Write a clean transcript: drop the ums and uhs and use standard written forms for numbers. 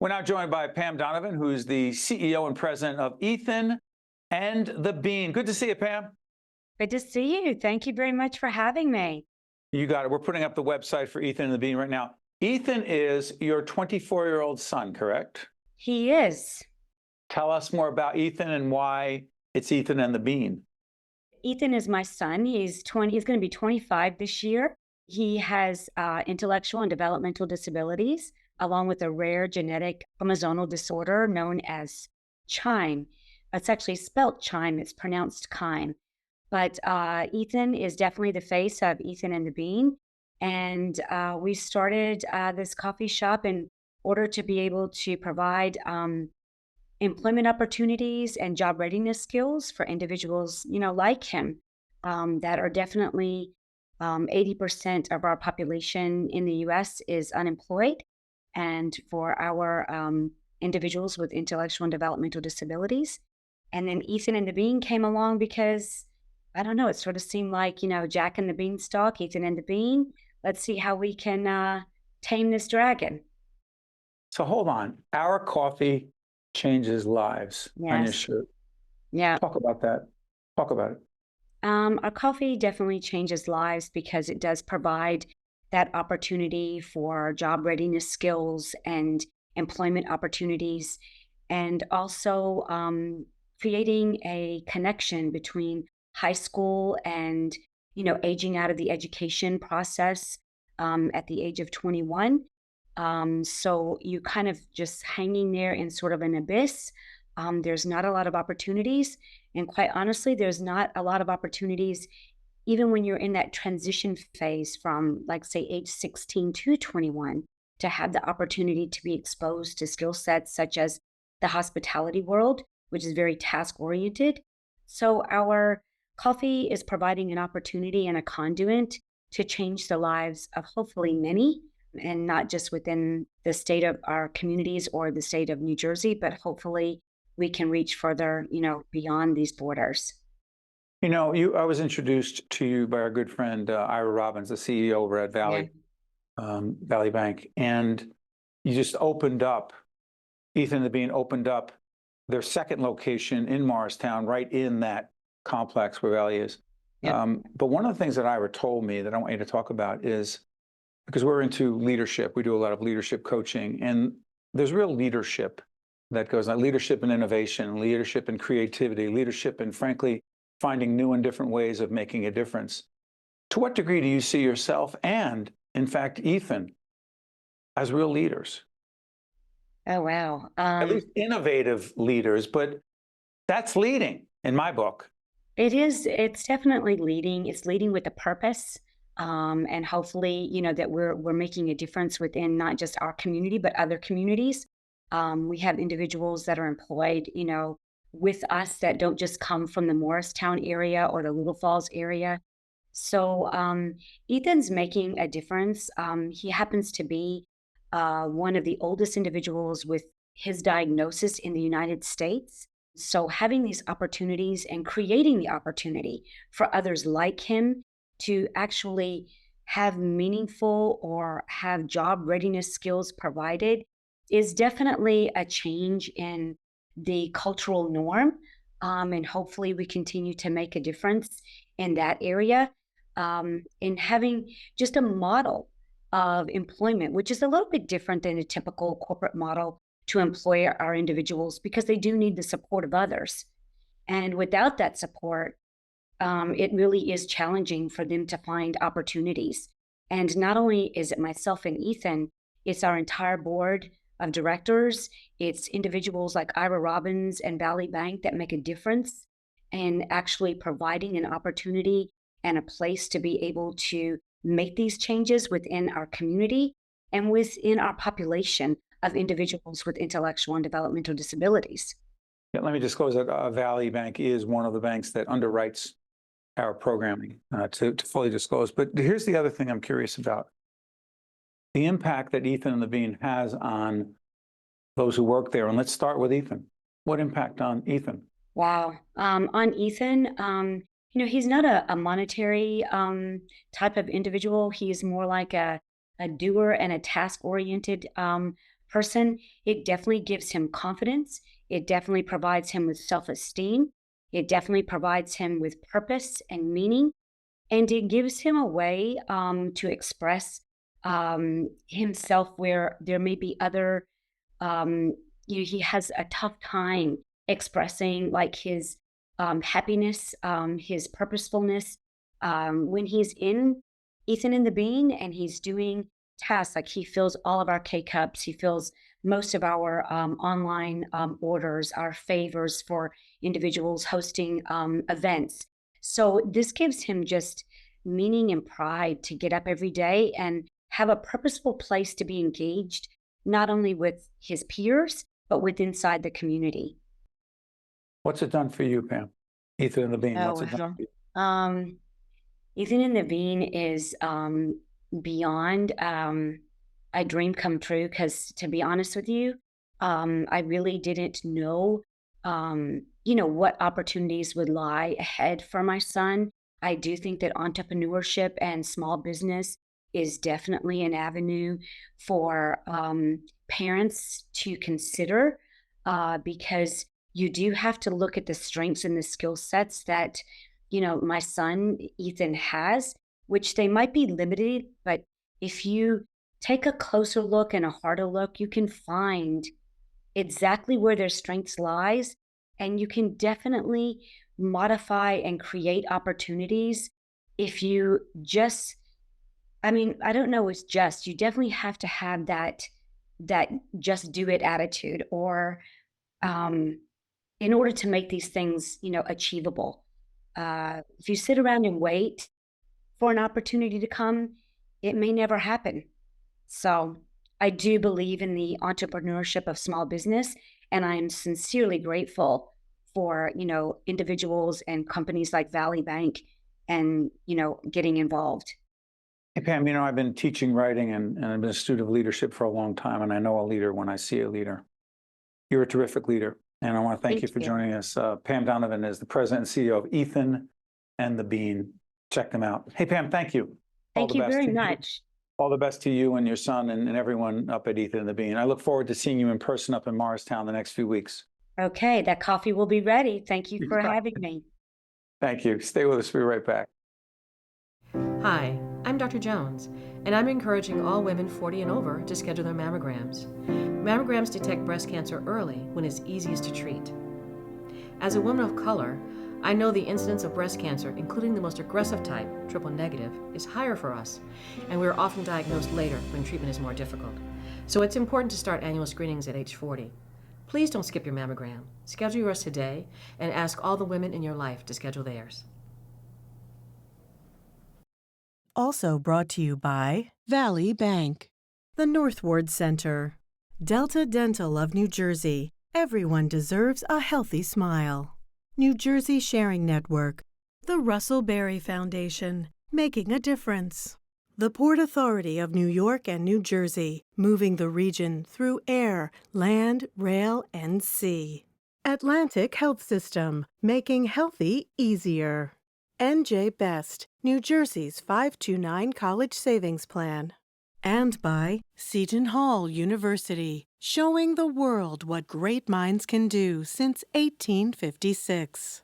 We're now joined by Pam Donovan, who's the CEO and president of Ethan and the Bean. Good to see you, Pam. Good to see you. Thank you very much for having me. You got it. We're putting up the website for Ethan and the Bean right now. Ethan is your 24-year-old son, correct? He is. Tell us more about Ethan and why it's Ethan and the Bean. Ethan is my son. He's going to be 25 this year. He has intellectual and developmental disabilities, along with a rare genetic chromosomal disorder known as CHIME. It's actually spelt CHIME. It's pronounced Chyme. But Ethan is definitely the face of Ethan and the Bean. And we started this coffee shop in order to be able to provide employment opportunities and job readiness skills for individuals, like him, that are definitely 80% of our population in the U.S. is unemployed. And for our individuals with intellectual and developmental disabilities. And then Ethan and the Bean came along because, I don't know, it sort of seemed like, Jack and the Beanstalk, Ethan and the Bean. Let's see how we can tame this dragon. So hold on. Our coffee changes lives on your Yes. shirt. Yeah. Talk about that. Talk about it. Our coffee definitely changes lives because it does provide that opportunity for job readiness skills and employment opportunities, and also creating a connection between high school and, aging out of the education process at the age of 21. So you kind of just hanging there in sort of an abyss. There's not a lot of opportunities. And quite honestly, there's not a lot of opportunities even when you're in that transition phase from, like, say, age 16 to 21, to have the opportunity to be exposed to skill sets such as the hospitality world, which is very task oriented. So our coffee is providing an opportunity and a conduit to change the lives of hopefully many, and not just within the state of our communities or the state of New Jersey, but hopefully we can reach further, beyond these borders. I was introduced to you by our good friend, Ira Robbins, the CEO over at Yeah. Valley Bank. And you just opened up, Ethan and the Bean opened up their second location in Morristown, right in that complex where Valley is. Yep. But one of the things that Ira told me that I want you to talk about is, because we're into leadership, we do a lot of leadership coaching, and there's real leadership that goes on, leadership and innovation, leadership and creativity, leadership and, frankly, finding new and different ways of making a difference. To what degree do you see yourself and, in fact, Ethan as real leaders? Oh, wow. At least innovative leaders, but that's leading in my book. It is. It's definitely leading. It's leading with a purpose, and hopefully, that we're making a difference within not just our community but other communities. We have individuals that are employed, with us that don't just come from the Morristown area or the Little Falls area. So Ethan's making a difference. He happens to be one of the oldest individuals with his diagnosis in the United States. So having these opportunities and creating the opportunity for others like him to actually have meaningful or have job readiness skills provided is definitely a change in the cultural norm. And hopefully we continue to make a difference in that area, in having just a model of employment, which is a little bit different than a typical corporate model to employ our individuals, because they do need the support of others. And without that support, it really is challenging for them to find opportunities. And not only is it myself and Ethan, it's our entire board of directors. It's individuals like Ira Robbins and Valley Bank that make a difference in actually providing an opportunity and a place to be able to make these changes within our community and within our population of individuals with intellectual and developmental disabilities. Yeah, let me disclose that Valley Bank is one of the banks that underwrites our programming, to fully disclose. But here's the other thing I'm curious about. The impact that Ethan and the Bean has on those who work there. And let's start with Ethan. What impact on Ethan? Wow. On Ethan, he's not a monetary type of individual. He's more like a doer and a task-oriented person, it definitely gives him confidence. It definitely provides him with self-esteem. It definitely provides him with purpose and meaning, and it gives him a way to express himself where there may be other he has a tough time expressing like his happiness, his purposefulness. When he's in Ethan and the Bean and he's doing tasks, like he fills all of our K cups, he fills most of our online orders, our favors for individuals hosting events. So this gives him just meaning and pride to get up every day and have a purposeful place to be engaged, not only with his peers, but with inside the community. What's it done for you, Pam? Ethan and the Bean, what's Oh, it done for you? um, Ethan and the Bean is beyond a dream come true. Because to be honest with you, I really didn't know, what opportunities would lie ahead for my son. I do think that entrepreneurship and small business is definitely an avenue for parents to consider, because you do have to look at the strengths and the skill sets that my son Ethan has, which they might be limited, but if you take a closer look and a harder look, you can find exactly where their strengths lies, and you can definitely modify and create opportunities if you just I don't know, it's just you definitely have to have that just do it attitude, or um in order to make these things, achievable. If you sit around and wait for an opportunity to come, it may never happen. So I do believe in the entrepreneurship of small business, and I am sincerely grateful for, individuals and companies like Valley Bank and, getting involved. Hey, Pam, I've been teaching writing and I've been a student of leadership for a long time, and I know a leader when I see a leader. You're a terrific leader, and I want to thank Thank you for you. joining us. Pam Donovan is the president and CEO of Ethan and the Bean. Check them out. Hey, Pam, thank you. All Thank the you best very to you. much. All the best to you and your son and everyone up at Ethan and the Bean. I look forward to seeing you in person up in Morristown the next few weeks. Okay, that coffee will be ready. Thank you for having me. Thank you. Stay with us. We'll be right back. Hi, I'm Dr. Jones, and I'm encouraging all women 40 and over to schedule their mammograms. Mammograms detect breast cancer early when it's easiest to treat. As a woman of color, I know the incidence of breast cancer, including the most aggressive type, triple negative, is higher for us, and we are often diagnosed later when treatment is more difficult. So it's important to start annual screenings at age 40. Please don't skip your mammogram. Schedule yours today and ask all the women in your life to schedule theirs. Also brought to you by Valley Bank, the Northward Center, Delta Dental of New Jersey. Everyone deserves a healthy smile. New Jersey Sharing Network, the Russell Berry Foundation, making a difference. The Port Authority of New York and New Jersey, moving the region through air, land, rail, and sea. Atlantic Health System, making healthy easier. NJ Best, New Jersey's 529 College Savings Plan. And by Seton Hall University, showing the world what great minds can do since 1856.